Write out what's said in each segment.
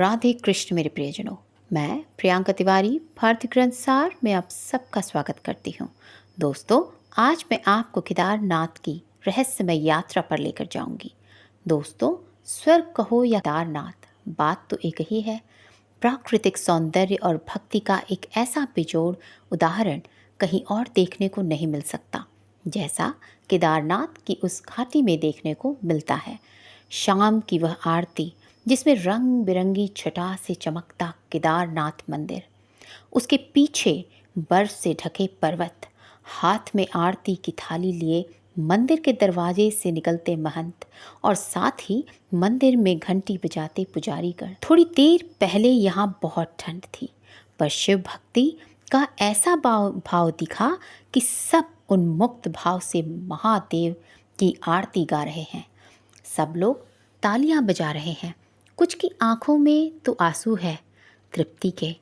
राधे कृष्ण मेरे प्रियजनों। मैं प्रियंका तिवारी भारतीय ग्रंथ सार में आप सबका स्वागत करती हूँ। दोस्तों, आज मैं आपको केदारनाथ की रहस्यमय यात्रा पर लेकर जाऊंगी। दोस्तों, स्वर्ग कहो या केदारनाथ, बात तो एक ही है। प्राकृतिक सौंदर्य और भक्ति का एक ऐसा बेजोड़ उदाहरण कहीं और देखने को नहीं मिल सकता, जैसा केदारनाथ की उस घाटी में देखने को मिलता है। शाम की वह आरती जिसमें रंग बिरंगी छटा से चमकता केदारनाथ मंदिर, उसके पीछे बर्फ से ढके पर्वत, हाथ में आरती की थाली लिए मंदिर के दरवाजे से निकलते महंत और साथ ही मंदिर में घंटी बजाते पुजारीगण। थोड़ी देर पहले यहाँ बहुत ठंड थी, पर शिव भक्ति का ऐसा भाव दिखा कि सब उन्मुक्त भाव से महादेव की आरती गा रहे हैं। सब लोग तालियां बजा रहे हैं। कुछ की आंखों में तो आंसू है, तृप्ति के,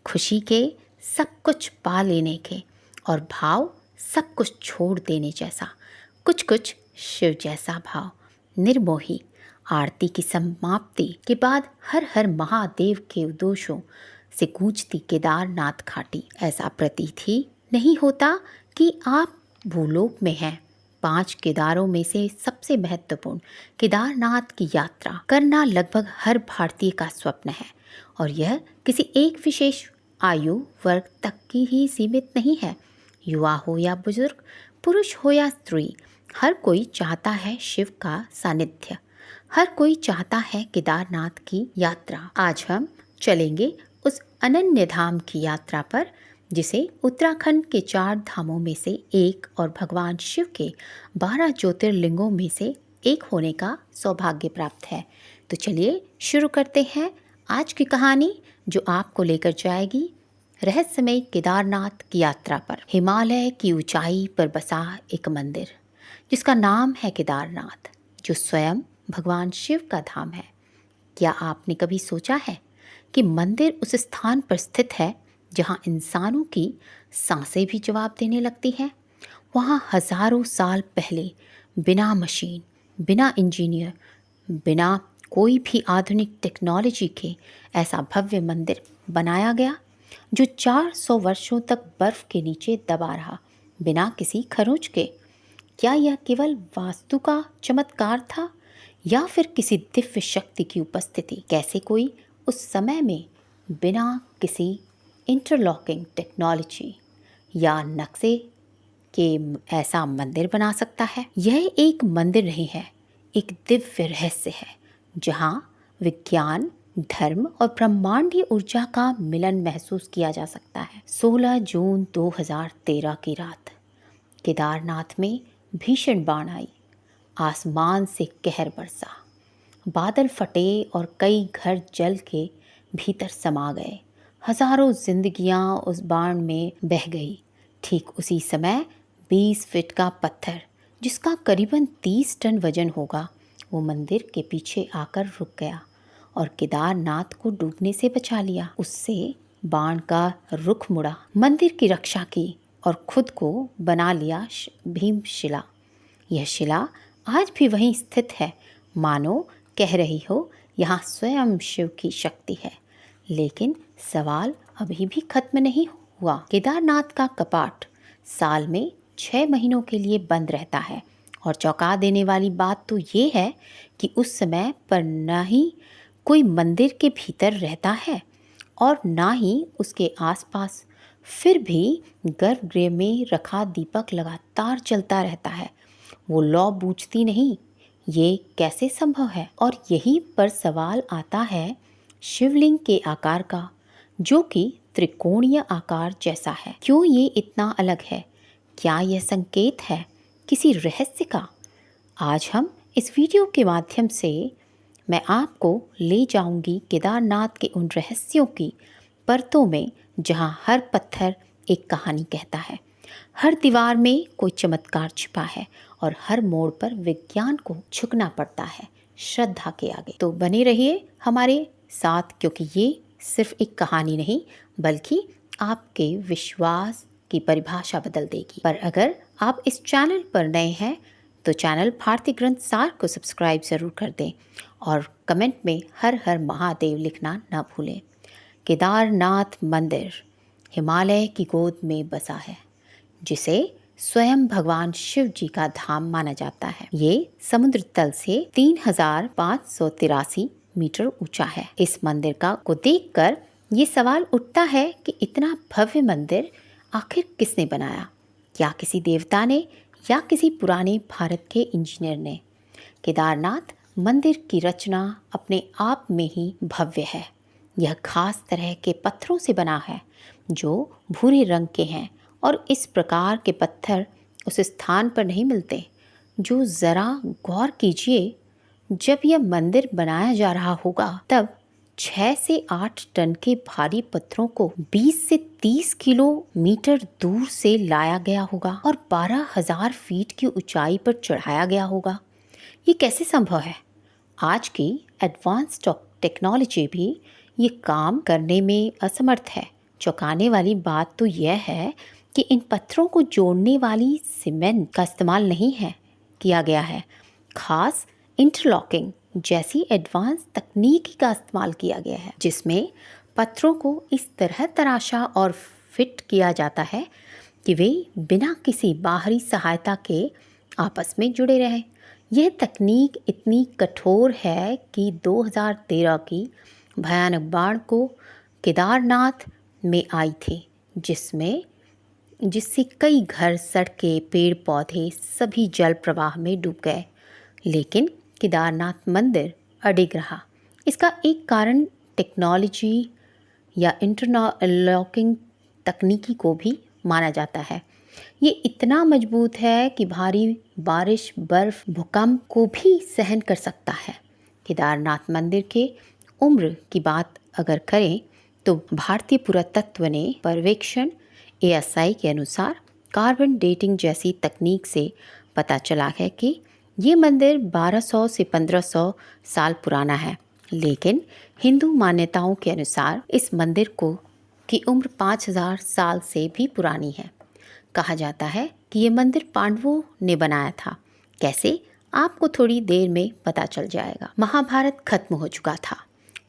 खुशी के, सब कुछ पा लेने के, और भाव सब कुछ छोड़ देने जैसा। कुछ कुछ शिव जैसा भाव, निर्मोही। आरती की समाप्ति के बाद हर हर महादेव के उद्घोषों से गूंजती केदारनाथ घाटी। ऐसा प्रतीत ही नहीं होता कि आप भूलोक में हैं। 5 केदारों में से सबसे महत्वपूर्ण केदारनाथ की यात्रा करना लगभग हर भारतीय का स्वप्न है, और यह किसी एक विशेष आयु वर्ग तक की ही सीमित नहीं है। युवा हो या बुजुर्ग, पुरुष हो या स्त्री, हर कोई चाहता है शिव का सानिध्य, हर कोई चाहता है केदारनाथ की यात्रा। आज हम चलेंगे उस अनन्य धाम की यात्रा पर, जिसे उत्तराखंड के 4 धामों में से एक और भगवान शिव के 12 ज्योतिर्लिंगों में से एक होने का सौभाग्य प्राप्त है। तो चलिए शुरू करते हैं आज की कहानी, जो आपको लेकर जाएगी रहस्यमय केदारनाथ की यात्रा पर। हिमालय की ऊंचाई पर बसा एक मंदिर जिसका नाम है केदारनाथ, जो स्वयं भगवान शिव का धाम है। क्या आपने कभी सोचा है कि मंदिर उस स्थान पर स्थित है जहां इंसानों की सांसें भी जवाब देने लगती हैं? वहां हजारों साल पहले बिना मशीन, बिना इंजीनियर, बिना कोई भी आधुनिक टेक्नोलॉजी के ऐसा भव्य मंदिर बनाया गया, जो 400 वर्षों तक बर्फ के नीचे दबा रहा, बिना किसी खरोंच के। क्या यह केवल वास्तु का चमत्कार था, या फिर किसी दिव्य शक्ति की उपस्थिति? कैसे कोई उस समय में बिना किसी इंटरलॉकिंग टेक्नोलॉजी या नक्शे के ऐसा मंदिर बना सकता है? यह एक मंदिर नहीं है, एक दिव्य रहस्य है, जहां विज्ञान, धर्म और ब्रह्मांडीय ऊर्जा का मिलन महसूस किया जा सकता है। 16 जून 2013 की रात केदारनाथ में भीषण बाढ़ आई। आसमान से कहर बरसा, बादल फटे और कई घर जल के भीतर समा गए। हजारों जिंदगियां उस बाढ़ में बह गई। ठीक उसी समय 20 फीट का पत्थर, जिसका करीबन 30 टन वजन होगा, वो मंदिर के पीछे आकर रुक गया और केदारनाथ को डूबने से बचा लिया। उससे बाण का रुख मुड़ा, मंदिर की रक्षा की और खुद को बना लिया भीमशिला। यह शिला आज भी वहीं स्थित है, मानो कह रही हो यहाँ स्वयं शिव की शक्ति है। लेकिन सवाल अभी भी खत्म नहीं हुआ। केदारनाथ का कपाट साल में 6 महीनों के लिए बंद रहता है, और चौंका देने वाली बात तो ये है कि उस समय पर न ही कोई मंदिर के भीतर रहता है और ना ही उसके आसपास। फिर भी गर्भगृह में रखा दीपक लगातार जलता रहता है। वो लौ बूझती नहीं। ये कैसे संभव है? और यहीं पर सवाल आता है शिवलिंग के आकार का, जो कि त्रिकोणीय आकार जैसा है। क्यों ये इतना अलग है? क्या यह संकेत है किसी रहस्य का? आज हम इस वीडियो के माध्यम से मैं आपको ले जाऊंगी केदारनाथ के उन रहस्यों की परतों में, जहां हर पत्थर एक कहानी कहता है, हर दीवार में कोई चमत्कार छिपा है, और हर मोड़ पर विज्ञान को झुकना पड़ता है श्रद्धा के आगे। तो बने रहिए हमारे साथ, क्योंकि ये सिर्फ एक कहानी नहीं, बल्कि आपके विश्वास की परिभाषा बदल देगी। पर अगर आप इस चैनल पर नए हैं तो चैनल भारतीय ग्रंथ सार को सब्सक्राइब ज़रूर कर दें और कमेंट में हर हर महादेव लिखना न भूलें। केदारनाथ मंदिर हिमालय की गोद में बसा है, जिसे स्वयं भगवान शिव जी का धाम माना जाता है। ये समुद्र तल से 3583 मीटर ऊंचा है। इस मंदिर को देखकर ये सवाल उठता है कि इतना भव्य मंदिर आखिर किसने बनाया? क्या किसी देवता ने या किसी पुराने भारत के इंजीनियर ने? केदारनाथ मंदिर की रचना अपने आप में ही भव्य है। यह खास तरह के पत्थरों से बना है जो भूरे रंग के हैं, और इस प्रकार के पत्थर उस स्थान पर नहीं मिलते। जो ज़रा गौर कीजिए, जब यह मंदिर बनाया जा रहा होगा तब 6 से 8 टन के भारी पत्थरों को 20 से 30 किलोमीटर दूर से लाया गया होगा और 12,000 फीट की ऊंचाई पर चढ़ाया गया होगा। ये कैसे संभव है? आज की एडवांस टेक्नोलॉजी भी ये काम करने में असमर्थ है। चौंकाने वाली बात तो यह है कि इन पत्थरों को जोड़ने वाली सीमेंट का इस्तेमाल नहीं किया गया है। खास इंटरलॉकिंग जैसी एडवांस तकनीक का इस्तेमाल किया गया है, जिसमें पत्थरों को इस तरह तराशा और फिट किया जाता है कि वे बिना किसी बाहरी सहायता के आपस में जुड़े रहें। यह तकनीक इतनी कठोर है कि 2013 की भयानक बाढ़ को केदारनाथ में आई थी, जिससे कई घर, सड़कें, पेड़ पौधे सभी जल प्रवाह में डूब गए। लेकिन केदारनाथ मंदिर अडिग रहा। इसका एक कारण टेक्नोलॉजी या इंटरलॉकिंग तकनीकी को भी माना जाता है। ये इतना मजबूत है कि भारी बारिश, बर्फ, भूकंप को भी सहन कर सकता है। केदारनाथ मंदिर के उम्र की बात अगर करें तो भारतीय पुरातत्व ने पर्यवेक्षण ASI के अनुसार कार्बन डेटिंग जैसी तकनीक से पता चला है कि ये मंदिर 1200 से 1500 साल पुराना है। लेकिन हिंदू मान्यताओं के अनुसार इस मंदिर की उम्र 5000 साल से भी पुरानी है। कहा जाता है कि ये मंदिर पांडवों ने बनाया था। कैसे? आपको थोड़ी देर में पता चल जाएगा। महाभारत खत्म हो चुका था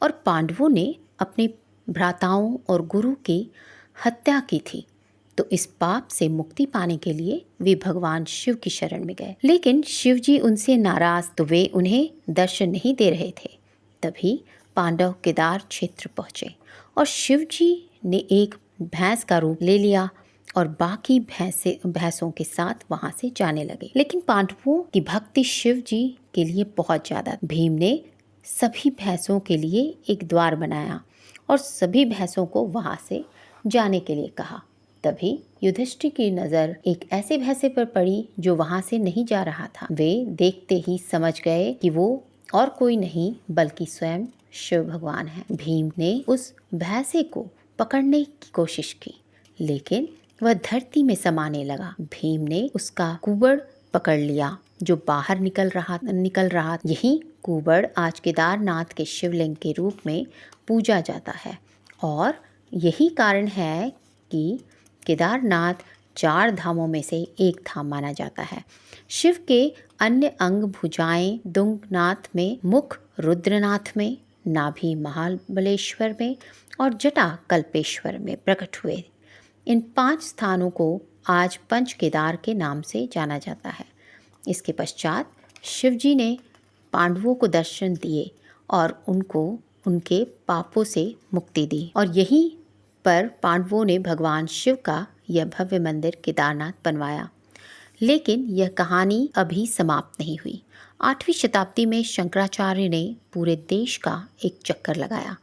और पांडवों ने अपने भ्राताओं और गुरु की हत्या की थी, तो इस पाप से मुक्ति पाने के लिए वे भगवान शिव की शरण में गए। लेकिन शिव जी उनसे नाराज, तो वे उन्हें दर्शन नहीं दे रहे थे। तभी पांडव केदार क्षेत्र पहुंचे और शिव जी ने एक भैंस का रूप ले लिया और बाकी भैंसों के साथ वहां से जाने लगे। लेकिन पांडवों की भक्ति शिव जी के लिए बहुत ज्यादा। भीम ने सभी भैंसों के लिए एक द्वार बनाया और सभी भैंसों को वहां से जाने के लिए कहा। तभी युधिष्ठिर की नजर एक ऐसे भैंसे पर पड़ी जो वहां से नहीं जा रहा था। वे देखते ही समझ गए कि वो और कोई नहीं बल्कि स्वयं शिव भगवान है। भीम ने उस भैंसे को पकड़ने की कोशिश की, लेकिन वह धरती में समाने लगा। भीम ने उसका कुबड़ पकड़ लिया जो बाहर निकल रहा। यही कुबड़ आज केदारनाथ के शिवलिंग के रूप में पूजा जाता है और यही कारण है कि केदारनाथ 4 धामों में से एक धाम माना जाता है। शिव के अन्य अंग भुजाएं दुंगनाथ में, मुख रुद्रनाथ में, नाभि महाबलेश्वर में और जटा कल्पेश्वर में प्रकट हुए। इन 5 स्थानों को आज पंच केदार के नाम से जाना जाता है। इसके पश्चात शिव जी ने पांडवों को दर्शन दिए और उनको उनके पापों से मुक्ति दी, और यहीं पर पांडवों ने भगवान शिव का यह भव्य मंदिर केदारनाथ बनवाया। लेकिन यह कहानी अभी समाप्त नहीं हुई। 8वीं शताब्दी में शंकराचार्य ने पूरे देश का एक चक्कर लगाया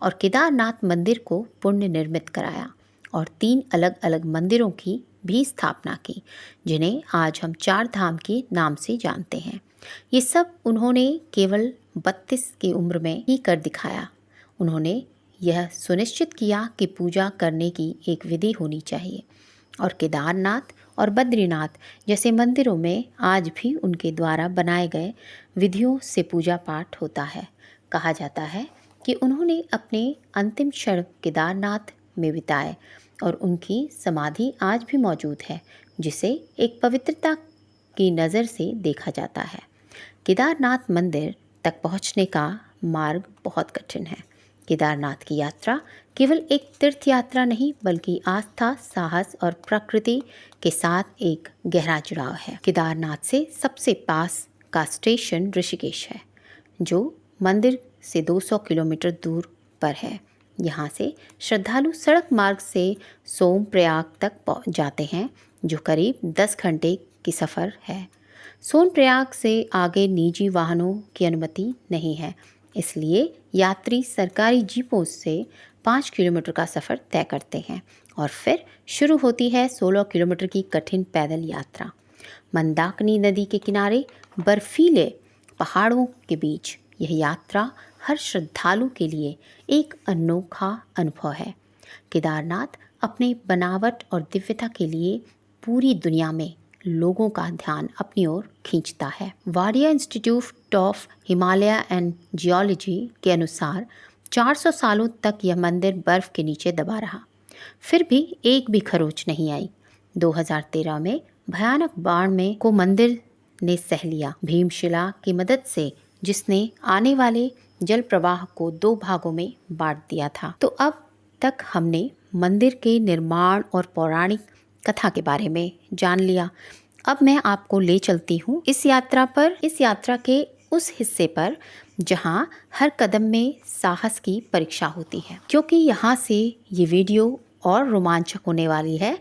और केदारनाथ मंदिर को पुनर्निर्मित कराया और 3 अलग अलग मंदिरों की भी स्थापना की, जिन्हें आज हम 4 धाम के नाम से जानते हैं। ये सब उन्होंने केवल 32 की उम्र में ही कर दिखाया। उन्होंने यह सुनिश्चित किया कि पूजा करने की एक विधि होनी चाहिए, और केदारनाथ और बद्रीनाथ जैसे मंदिरों में आज भी उनके द्वारा बनाए गए विधियों से पूजा पाठ होता है। कहा जाता है कि उन्होंने अपने अंतिम क्षण केदारनाथ में बिताए और उनकी समाधि आज भी मौजूद है, जिसे एक पवित्रता की नज़र से देखा जाता है। केदारनाथ मंदिर तक पहुंचने का मार्ग बहुत कठिन है। केदारनाथ की यात्रा केवल एक तीर्थ यात्रा नहीं बल्कि आस्था, साहस और प्रकृति के साथ एक गहरा जुड़ाव है। केदारनाथ से सबसे पास का स्टेशन ऋषिकेश है, जो मंदिर से 200 किलोमीटर दूर पर है। यहाँ से श्रद्धालु सड़क मार्ग से सोनप्रयाग तक जाते हैं, जो करीब 10 घंटे की सफ़र है। सोनप्रयाग से आगे निजी वाहनों की अनुमति नहीं है, इसलिए यात्री सरकारी जीपों से 5 किलोमीटर का सफ़र तय करते हैं और फिर शुरू होती है 16 किलोमीटर की कठिन पैदल यात्रा। मंदाकिनी नदी के किनारे बर्फीले पहाड़ों के बीच यह यात्रा हर श्रद्धालु के लिए एक अनोखा अनुभव है। केदारनाथ अपने बनावट और दिव्यता के लिए पूरी दुनिया में लोगों का ध्यान अपनी ओर खींचता है। Wadia institute of Himalaya and geology के अनुसार 400 सालों तक यह मंदिर बर्फ के नीचे दबा रहा, फिर भी एक भी खरोंच नहीं आई। 2013 में भयानक बाढ़ में को मंदिर ने सह लिया, भीमशिला की मदद से, जिसने आने वाले जल प्रवाह को 2 भागों में बांट दिया था। तो अब तक हमने मंदिर के निर्माण और पौराणिक कथा के बारे में जान लिया। अब मैं आपको ले चलती हूँ इस यात्रा के उस हिस्से पर जहाँ हर कदम में साहस की परीक्षा होती है। क्योंकि यहाँ से ये वीडियो और रोमांचक होने वाली है,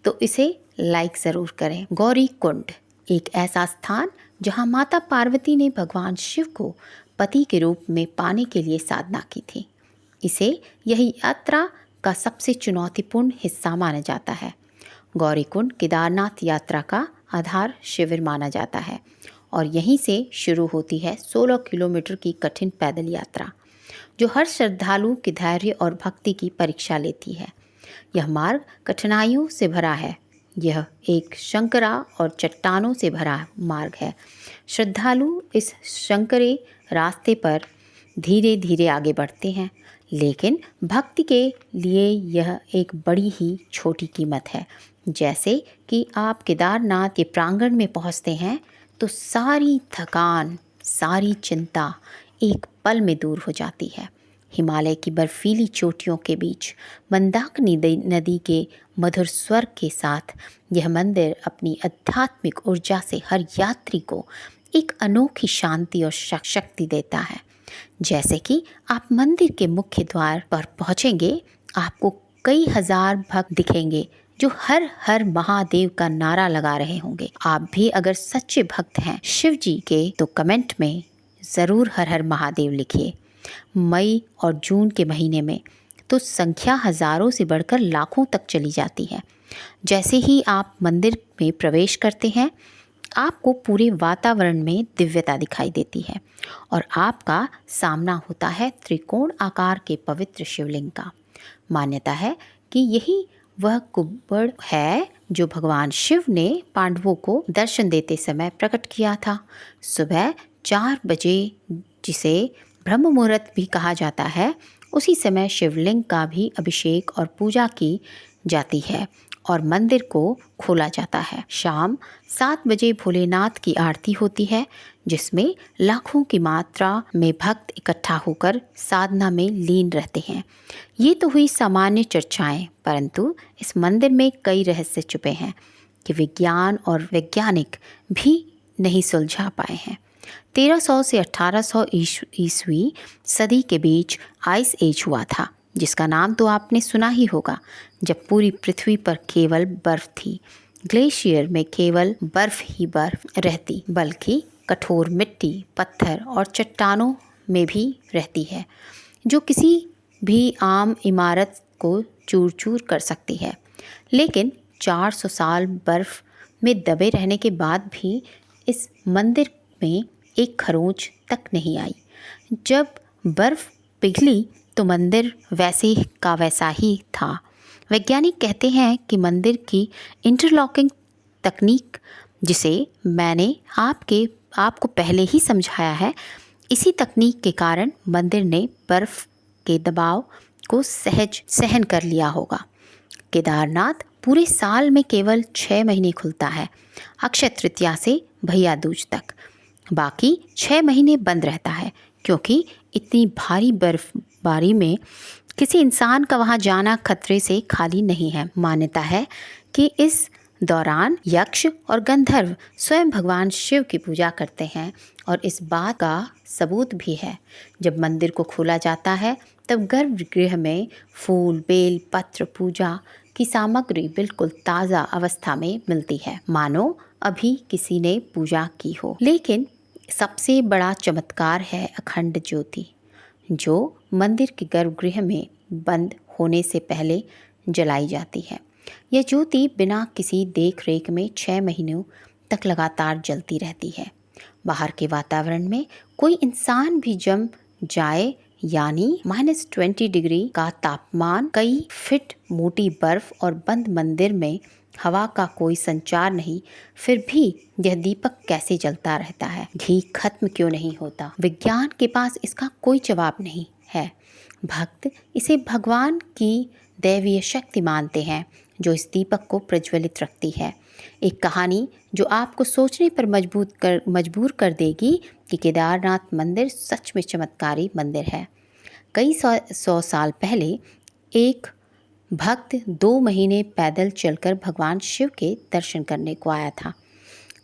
तो इसे लाइक ज़रूर करें। गौरी कुंड एक ऐसा स्थान जहाँ माता पार्वती ने भगवान शिव को पति के रूप में पाने के लिए साधना की थी। इसे यही यात्रा का सबसे चुनौतीपूर्ण हिस्सा माना जाता है। गौरीकुंड केदारनाथ यात्रा का आधार शिविर माना जाता है और यहीं से शुरू होती है 16 किलोमीटर की कठिन पैदल यात्रा, जो हर श्रद्धालु के धैर्य और भक्ति की परीक्षा लेती है। यह मार्ग कठिनाइयों से भरा है। यह एक शंकरा और चट्टानों से भरा मार्ग है। श्रद्धालु इस शंकरे रास्ते पर धीरे धीरे आगे बढ़ते हैं, लेकिन भक्ति के लिए यह एक बड़ी ही छोटी कीमत है। जैसे कि आप केदारनाथ के प्रांगण में पहुंचते हैं तो सारी थकान, सारी चिंता एक पल में दूर हो जाती है। हिमालय की बर्फीली चोटियों के बीच मंदाकिनी नदी के मधुर स्वर के साथ यह मंदिर अपनी आध्यात्मिक ऊर्जा से हर यात्री को एक अनोखी शांति और शक्ति देता है। जैसे कि आप मंदिर के मुख्य द्वार पर पहुंचेंगे, आपको कई हजार भक्त दिखेंगे जो हर हर महादेव का नारा लगा रहे होंगे। आप भी अगर सच्चे भक्त हैं शिव जी के, तो कमेंट में ज़रूर हर हर महादेव लिखिए। मई और जून के महीने में तो संख्या हजारों से बढ़कर लाखों तक चली जाती है। जैसे ही आप मंदिर में प्रवेश करते हैं, आपको पूरे वातावरण में दिव्यता दिखाई देती है और आपका सामना होता है त्रिकोण आकार के पवित्र शिवलिंग का। मान्यता है कि यही वह कुब्बड़ है जो भगवान शिव ने पांडवों को दर्शन देते समय प्रकट किया था। सुबह 4 बजे, जिसे ब्रह्म मुहूर्त भी कहा जाता है, उसी समय शिवलिंग का भी अभिषेक और पूजा की जाती है और मंदिर को खोला जाता है। शाम 7 बजे भोलेनाथ की आरती होती है, जिसमें लाखों की मात्रा में भक्त इकट्ठा होकर साधना में लीन रहते हैं। ये तो हुई सामान्य चर्चाएं, परंतु इस मंदिर में कई रहस्य छुपे हैं कि विज्ञान और वैज्ञानिक भी नहीं सुलझा पाए हैं। 1300 से 1800 ईस्वी सदी के बीच आइस एज हुआ था, जिसका नाम तो आपने सुना ही होगा, जब पूरी पृथ्वी पर केवल बर्फ थी। ग्लेशियर में केवल बर्फ ही बर्फ रहती, बल्कि कठोर मिट्टी, पत्थर और चट्टानों में भी रहती है, जो किसी भी आम इमारत को चूर चूर कर सकती है। लेकिन 400 साल बर्फ में दबे रहने के बाद भी इस मंदिर में एक खरोंच तक नहीं आई। जब बर्फ पिघली तो मंदिर वैसे का वैसा ही था। वैज्ञानिक कहते हैं कि मंदिर की इंटरलॉकिंग तकनीक, जिसे मैंने आपको पहले ही समझाया है, इसी तकनीक के कारण मंदिर ने बर्फ के दबाव को सहन कर लिया होगा। केदारनाथ पूरे साल में केवल 6 महीने खुलता है, अक्षय तृतीया से भैया दूज तक। बाकी 6 महीने बंद रहता है, क्योंकि इतनी भारी बर्फबारी में किसी इंसान का वहाँ जाना खतरे से खाली नहीं है। मान्यता है कि इस दौरान यक्ष और गंधर्व स्वयं भगवान शिव की पूजा करते हैं और इस बात का सबूत भी है। जब मंदिर को खोला जाता है तब गर्भगृह में फूल, बेल पत्र, पूजा की सामग्री बिल्कुल ताज़ा अवस्था में मिलती है, मानो अभी किसी ने पूजा की हो। लेकिन सबसे बड़ा चमत्कार है अखंड ज्योति, जो मंदिर के गर्भगृह में बंद होने से पहले जलाई जाती है। यह ज्योति बिना किसी देख रेख में 6 महीनों तक लगातार जलती रहती है। बाहर के वातावरण में कोई इंसान भी जम जाए, यानी -20 डिग्री का तापमान, कई फीट मोटी बर्फ और बंद मंदिर में हवा का कोई संचार नहीं, फिर भी यह दीपक कैसे जलता रहता है? घी खत्म क्यों नहीं होता? विज्ञान के पास इसका कोई जवाब नहीं है। भक्त इसे भगवान की दैवीय शक्ति मानते हैं जो इस दीपक को प्रज्वलित रखती है। एक कहानी जो आपको सोचने पर मजबूर कर देगी कि केदारनाथ मंदिर सच में चमत्कारी मंदिर है। कई सौ साल पहले एक भक्त 2 महीने पैदल चलकर भगवान शिव के दर्शन करने को आया था।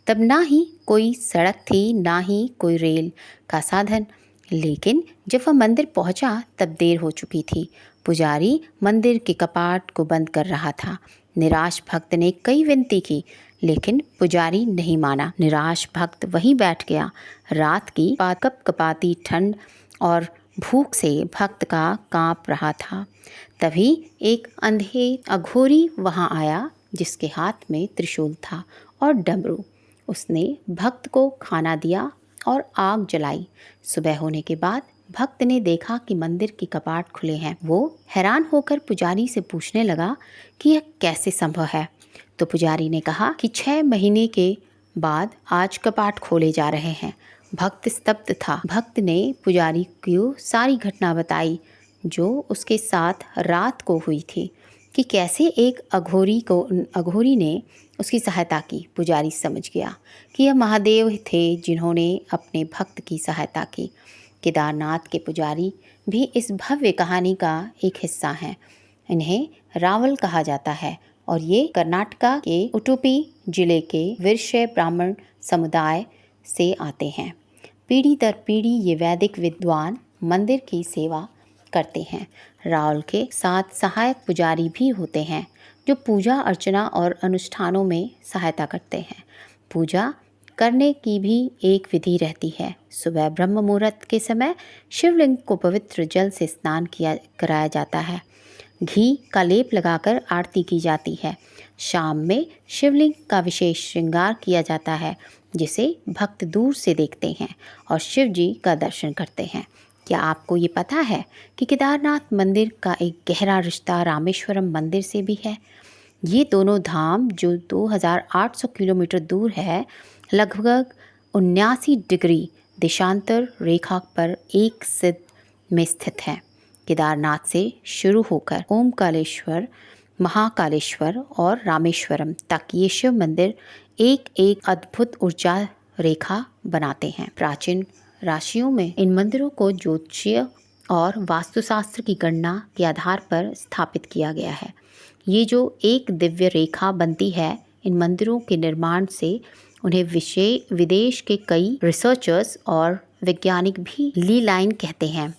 तब ना ही कोई सड़क थी, ना ही कोई रेल का साधन। लेकिन जब वह मंदिर पहुंचा तब देर हो चुकी थी। पुजारी मंदिर के कपाट को बंद कर रहा था। निराश भक्त ने कई विनती की, लेकिन पुजारी नहीं माना। निराश भक्त वहीं बैठ गया। रात की कपकपाती ठंड और भूख से भक्त का कांप रहा था। तभी एक अंधे अघोरी वहां आया, जिसके हाथ में त्रिशूल था और डमरू। उसने भक्त को खाना दिया और आग जलाई। सुबह होने के बाद भक्त ने देखा कि मंदिर के कपाट खुले हैं। वो हैरान होकर पुजारी से पूछने लगा कि यह कैसे संभव है। तो पुजारी ने कहा कि 6 महीने के बाद आज कपाट खोले जा रहे हैं। भक्त स्तब्ध था। भक्त ने पुजारी को सारी घटना बताई जो उसके साथ रात को हुई थी, कि कैसे एक अघोरी ने उसकी सहायता की। पुजारी समझ गया कि यह महादेव थे जिन्होंने अपने भक्त की सहायता की। केदारनाथ के पुजारी भी इस भव्य कहानी का एक हिस्सा हैं। इन्हें रावल कहा जाता है और ये कर्नाटका के उडुपी जिले के वैश्य ब्राह्मण समुदाय से आते हैं। पीढ़ी दर पीढ़ी ये वैदिक विद्वान मंदिर की सेवा करते हैं। रावल के साथ सहायक पुजारी भी होते हैं जो पूजा अर्चना और अनुष्ठानों में सहायता करते हैं। पूजा करने की भी एक विधि रहती है। सुबह ब्रह्म मुहूर्त के समय शिवलिंग को पवित्र जल से स्नान कराया जाता है। घी का लेप लगाकर आरती की जाती है। शाम में शिवलिंग का विशेष श्रृंगार किया जाता है, जिसे भक्त दूर से देखते हैं और शिव जी का दर्शन करते हैं। क्या आपको ये पता है कि केदारनाथ मंदिर का एक गहरा रिश्ता रामेश्वरम मंदिर से भी है? ये दोनों धाम जो 2800 किलोमीटर दूर है, लगभग 79 डिग्री देशांतर रेखा पर एक सिद्ध में स्थित है। केदारनाथ से शुरू होकर ओमकालेश्वर, महाकालेश्वर और रामेश्वरम तक ये शिव मंदिर एक एक अद्भुत ऊर्जा रेखा बनाते हैं। प्राचीन राशियों में इन मंदिरों को ज्योतिषीय और वास्तुशास्त्र की गणना के आधार पर स्थापित किया गया है। ये जो एक दिव्य रेखा बनती है, इन मंदिरों के निर्माण से उन्हें विदेश के कई रिसर्चर्स और वैज्ञानिक भी ली लाइन कहते हैं।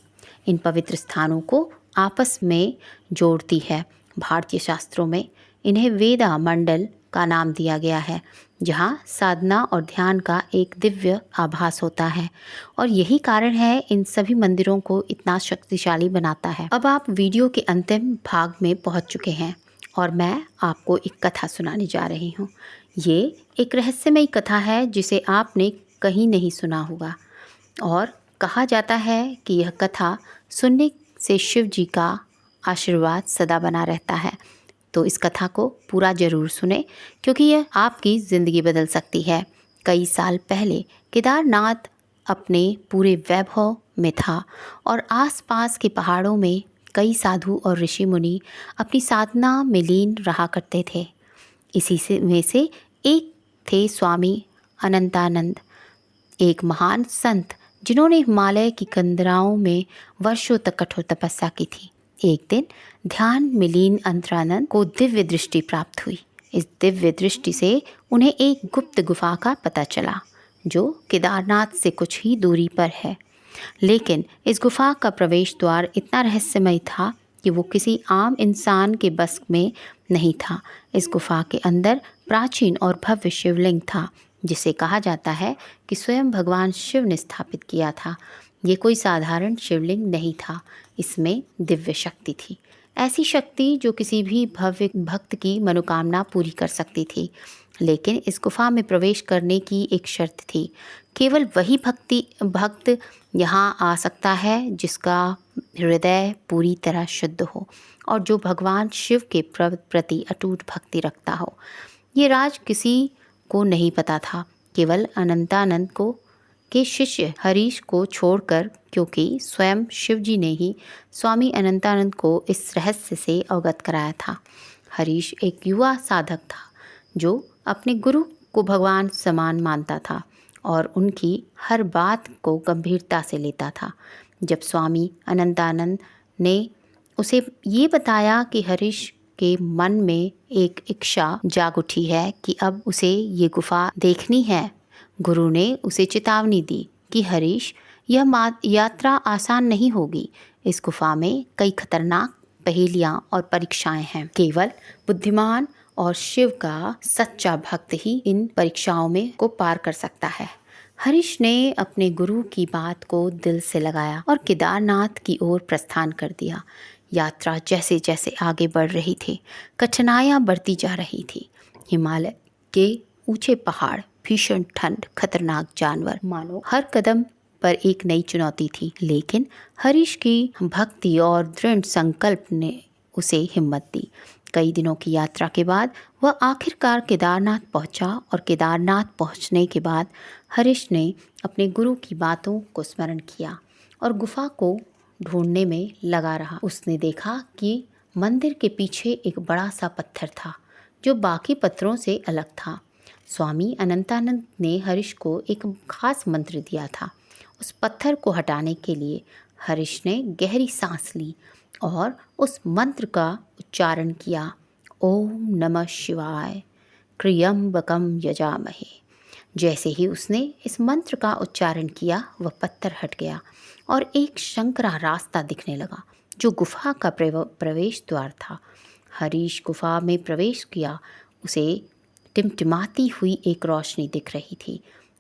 इन पवित्र स्थानों को आपस में जोड़ती है। भारतीय शास्त्रों में इन्हें वेदा मंडल का नाम दिया गया है, जहाँ साधना और ध्यान का एक दिव्य आभास होता है, और यही कारण है इन सभी मंदिरों को इतना शक्तिशाली बनाता है। अब आप वीडियो के अंतिम भाग में पहुँच चुके हैं और मैं आपको एक कथा सुनाने जा रही हूँ। ये एक रहस्यमयी कथा है जिसे आपने कहीं नहीं सुना होगा, और कहा जाता है कि यह कथा सुनने से शिव जी का आशीर्वाद सदा बना रहता है। तो इस कथा को पूरा ज़रूर सुने, क्योंकि यह आपकी ज़िंदगी बदल सकती है। कई साल पहले केदारनाथ अपने पूरे वैभव में था और आसपास के पहाड़ों में कई साधु और ऋषि मुनि अपनी साधना में लीन रहा करते थे। में से एक थे स्वामी अनंतानंद, एक महान संत जिन्होंने हिमालय की कंदराओं में वर्षों तक कठोर तपस्या की थी। एक दिन ध्यान में लीन अंतरानंद को दिव्य दृष्टि प्राप्त हुई। इस दिव्य दृष्टि से उन्हें एक गुप्त गुफा का पता चला जो केदारनाथ से कुछ ही दूरी पर है। लेकिन इस गुफा का प्रवेश द्वार इतना रहस्यमय था कि वो किसी आम इंसान के बस में नहीं था। इस गुफा के अंदर प्राचीन और भव्य शिवलिंग था, जिसे कहा जाता है कि स्वयं भगवान शिव ने स्थापित किया था। ये कोई साधारण शिवलिंग नहीं था, इसमें दिव्य शक्ति थी, ऐसी शक्ति जो किसी भी भव्य भक्त की मनोकामना पूरी कर सकती थी। लेकिन इस गुफा में प्रवेश करने की एक शर्त थी। केवल वही भक्त यहाँ आ सकता है जिसका हृदय पूरी तरह शुद्ध हो और जो भगवान शिव के प्रति अटूट भक्ति रखता हो। ये राज किसी को नहीं पता था, केवल अनंतानंद को के शिष्य हरीश को छोड़कर, क्योंकि स्वयं शिव जी ने ही स्वामी अनंतानंद को इस रहस्य से अवगत कराया था। हरीश एक युवा साधक था जो अपने गुरु को भगवान समान मानता था और उनकी हर बात को गंभीरता से लेता था। जब स्वामी अनंतानंद ने उसे ये बताया कि हरीश के मन में एक इच्छा जाग उठी है कि अब उसे ये गुफा देखनी है, गुरु ने उसे चेतावनी दी कि हरीश, यह यात्रा आसान नहीं होगी। इस गुफा में कई खतरनाक पहेलियां और परीक्षाएं हैं। केवल बुद्धिमान और शिव का सच्चा भक्त ही इन परीक्षाओं में को पार कर सकता है। हरीश ने अपने गुरु की बात को दिल से लगाया और केदारनाथ की ओर प्रस्थान कर दिया। यात्रा जैसे जैसे आगे बढ़ रही थी, कठिनाइयां बढ़ती जा रही थी। हिमालय के ऊंचे पहाड़, भीषण ठंड, खतरनाक जानवर, मानो हर कदम पर एक नई चुनौती थी। लेकिन हरीश की भक्ति और दृढ़ संकल्प ने उसे हिम्मत दी। कई दिनों की यात्रा के बाद वह आखिरकार केदारनाथ पहुंचा और केदारनाथ पहुंचने के बाद हरीश ने अपने गुरु की बातों को स्मरण किया और गुफा को ढूंढने में लगा रहा। उसने देखा कि मंदिर के पीछे एक बड़ा सा पत्थर था जो बाकी पत्थरों से अलग था। स्वामी अनंतानंद ने हरीश को एक खास मंत्र दिया था। उस पत्थर को हटाने के लिए हरीश ने गहरी सांस ली और उस मंत्र का उच्चारण किया, ओम नमः शिवाय, त्र्यंबकम यजामहे। जैसे ही उसने इस मंत्र का उच्चारण किया, वह पत्थर हट गया और एक संकरा रास्ता दिखने लगा जो गुफा का प्रवेश द्वार था। हरीश गुफा में प्रवेश किया। उसे टिमटिमाती हुई एक रोशनी दिख रही थी।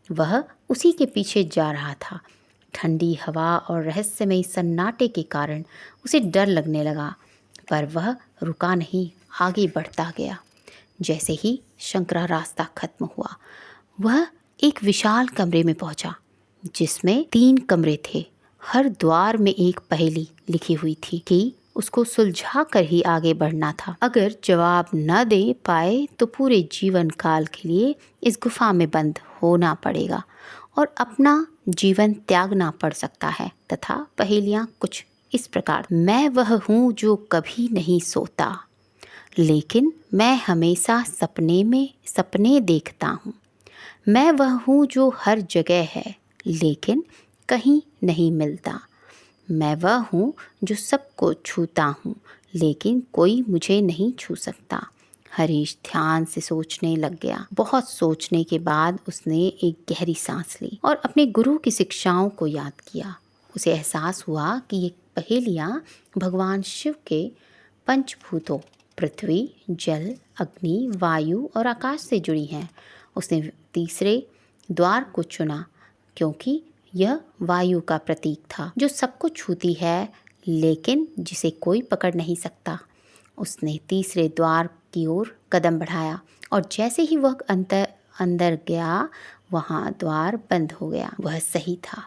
वह उसी के पीछे जा रहा था। ठंडी हवा और रहस्यमय सन्नाटे के कारण उसे डर लगने लगा, पर वह रुका नहीं, आगे बढ़ता गया। जैसे ही संकरा रास्ता खत्म हुआ, वह एक विशाल कमरे में पहुंचा जिसमें 3 कमरे थे। हर द्वार में एक पहेली लिखी हुई थी कि उसको सुलझा कर ही आगे बढ़ना था। अगर जवाब न दे पाए तो पूरे जीवन काल के लिए इस गुफा में बंद होना पड़ेगा और अपना जीवन त्यागना पड़ सकता है। तथा पहेलियां कुछ इस प्रकार, मैं वह हूँ जो कभी नहीं सोता, लेकिन मैं हमेशा सपने में सपने देखता हूँ। मैं वह हूँ जो हर जगह है लेकिन कहीं नहीं मिलता। मैं वह हूँ जो सबको छूता हूँ लेकिन कोई मुझे नहीं छू सकता। हरीश ध्यान से सोचने लग गया। बहुत सोचने के बाद उसने एक गहरी सांस ली और अपने गुरु की शिक्षाओं को याद किया। उसे एहसास हुआ कि ये पहेलियाँ भगवान शिव के पंचभूतों पृथ्वी, जल, अग्नि, वायु और आकाश से जुड़ी हैं। उसने तीसरे द्वार को चुना क्योंकि यह वायु का प्रतीक था जो सबको छूती है लेकिन जिसे कोई पकड़ नहीं सकता। उसने तीसरे द्वार की ओर कदम बढ़ाया और जैसे ही वह अंदर गया, वहाँ द्वार बंद हो गया। वह सही था।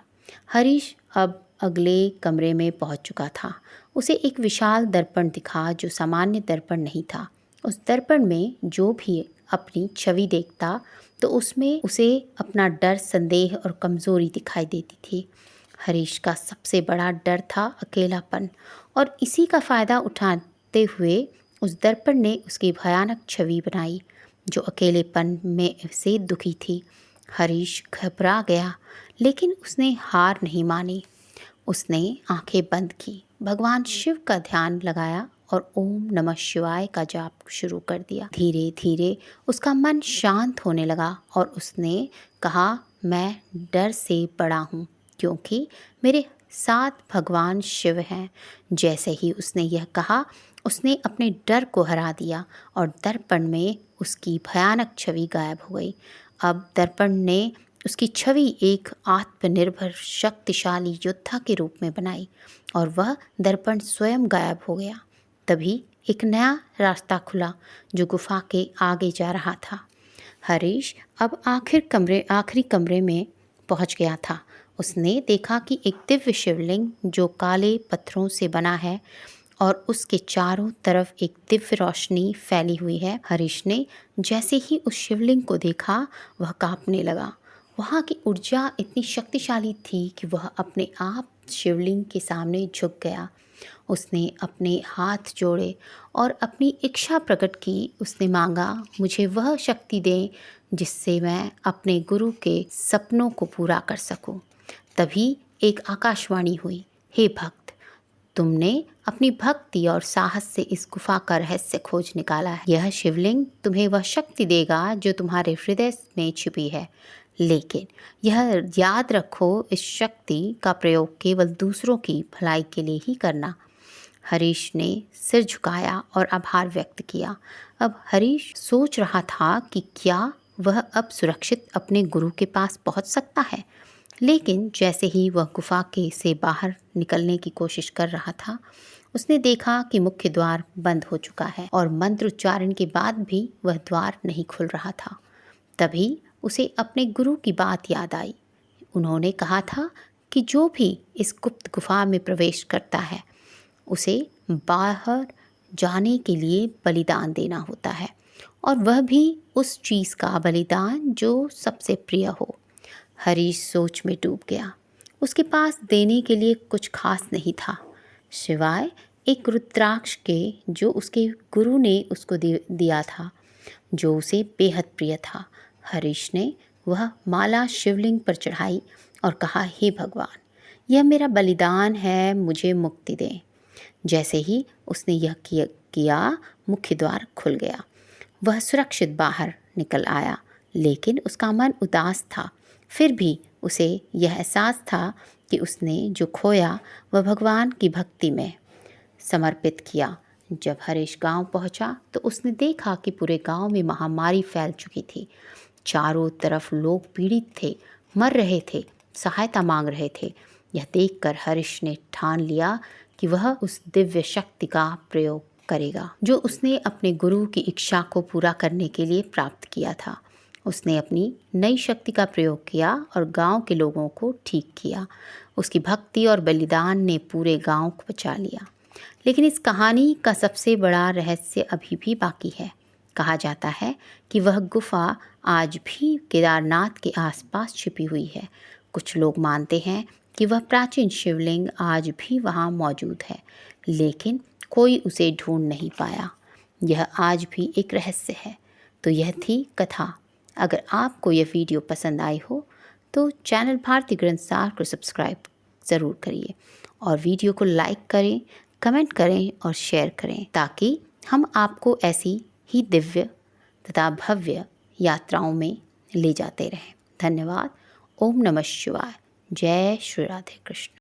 हरीश अब अगले कमरे में पहुँच चुका था। उसे एक विशाल दर्पण दिखा जो सामान्य दर्पण नहीं था। उस दर्पण में जो भी अपनी छवि देखता तो उसमें उसे अपना डर, संदेह और कमज़ोरी दिखाई देती थी। हरीश का सबसे बड़ा डर था अकेलापन और इसी का फ़ायदा उठाते हुए उस दर्पण ने उसकी भयानक छवि बनाई जो अकेलेपन में से दुखी थी। हरीश घबरा गया, लेकिन उसने हार नहीं मानी। उसने आंखें बंद की, भगवान शिव का ध्यान लगाया और ओम नमः शिवाय का जाप शुरू कर दिया। धीरे धीरे उसका मन शांत होने लगा और उसने कहा, मैं डर से बड़ा हूँ क्योंकि मेरे साथ भगवान शिव हैं। जैसे ही उसने यह कहा, उसने अपने डर को हरा दिया और दर्पण में उसकी भयानक छवि गायब हो गई। अब दर्पण ने उसकी छवि एक आत्मनिर्भर शक्तिशाली योद्धा के रूप में बनाई और वह दर्पण स्वयं गायब हो गया। तभी एक नया रास्ता खुला जो गुफा के आगे जा रहा था। हरीश अब आखिरी कमरे में पहुंच गया था। उसने देखा कि एक दिव्य शिवलिंग जो काले पत्थरों से बना है और उसके चारों तरफ एक दिव्य रोशनी फैली हुई है। हरीश ने जैसे ही उस शिवलिंग को देखा, वह कांपने लगा। वहाँ की ऊर्जा इतनी शक्तिशाली थी कि वह अपने आप शिवलिंग के सामने झुक गया। उसने अपने हाथ जोड़े और अपनी इच्छा प्रकट की। उसने मांगा, मुझे वह शक्ति दें जिससे मैं अपने गुरु के सपनों को पूरा कर सकूं। तभी एक आकाशवाणी हुई, हे भक्त, तुमने अपनी भक्ति और साहस से इस गुफा का रहस्य खोज निकाला है। यह शिवलिंग तुम्हें वह शक्ति देगा जो तुम्हारे हृदय में छिपी है, लेकिन यह याद रखो, इस शक्ति का प्रयोग केवल दूसरों की भलाई के लिए ही करना। हरीश ने सिर झुकाया और आभार व्यक्त किया। अब हरीश सोच रहा था कि क्या वह अब सुरक्षित अपने गुरु के पास पहुंच सकता है। लेकिन जैसे ही वह गुफा के से बाहर निकलने की कोशिश कर रहा था, उसने देखा कि मुख्य द्वार बंद हो चुका है और मंत्र उच्चारण के बाद भी वह द्वार नहीं खुल रहा था। तभी उसे अपने गुरु की बात याद आई। उन्होंने कहा था कि जो भी इस गुप्त गुफा में प्रवेश करता है, उसे बाहर जाने के लिए बलिदान देना होता है, और वह भी उस चीज़ का बलिदान जो सबसे प्रिय हो। हरीश सोच में डूब गया। उसके पास देने के लिए कुछ खास नहीं था, सिवाय एक रुद्राक्ष के जो उसके गुरु ने उसको दिया था, जो उसे बेहद प्रिय था। हरीश ने वह माला शिवलिंग पर चढ़ाई और कहा, हे भगवान, यह मेरा बलिदान है, मुझे मुक्ति दें। जैसे ही उसने यह किया, मुख्य द्वार खुल गया। वह सुरक्षित बाहर निकल आया, लेकिन उसका मन उदास था। फिर भी उसे यह एहसास था कि उसने जो खोया वह भगवान की भक्ति में समर्पित किया। जब हरीश गांव पहुंचा तो उसने देखा कि पूरे गांव में महामारी फैल चुकी थी। चारों तरफ लोग पीड़ित थे, मर रहे थे, सहायता मांग रहे थे। यह देखकर हरीश ने ठान लिया कि वह उस दिव्य शक्ति का प्रयोग करेगा जो उसने अपने गुरु की इच्छा को पूरा करने के लिए प्राप्त किया था। उसने अपनी नई शक्ति का प्रयोग किया और गांव के लोगों को ठीक किया। उसकी भक्ति और बलिदान ने पूरे गांव को बचा लिया। लेकिन इस कहानी का सबसे बड़ा रहस्य अभी भी बाकी है। कहा जाता है कि वह गुफा आज भी केदारनाथ के आसपास छिपी हुई है। कुछ लोग मानते हैं कि वह प्राचीन शिवलिंग आज भी वहाँ मौजूद है, लेकिन कोई उसे ढूंढ नहीं पाया। यह आज भी एक रहस्य है। तो यह थी कथा। अगर आपको यह वीडियो पसंद आई हो तो चैनल भारती ग्रंथसार को सब्सक्राइब ज़रूर करिए और वीडियो को लाइक करें, कमेंट करें और शेयर करें, ताकि हम आपको ऐसी ही दिव्य तथा भव्य यात्राओं में ले जाते रहें। धन्यवाद। ओम नमः शिवाय। जय श्री राधे कृष्ण।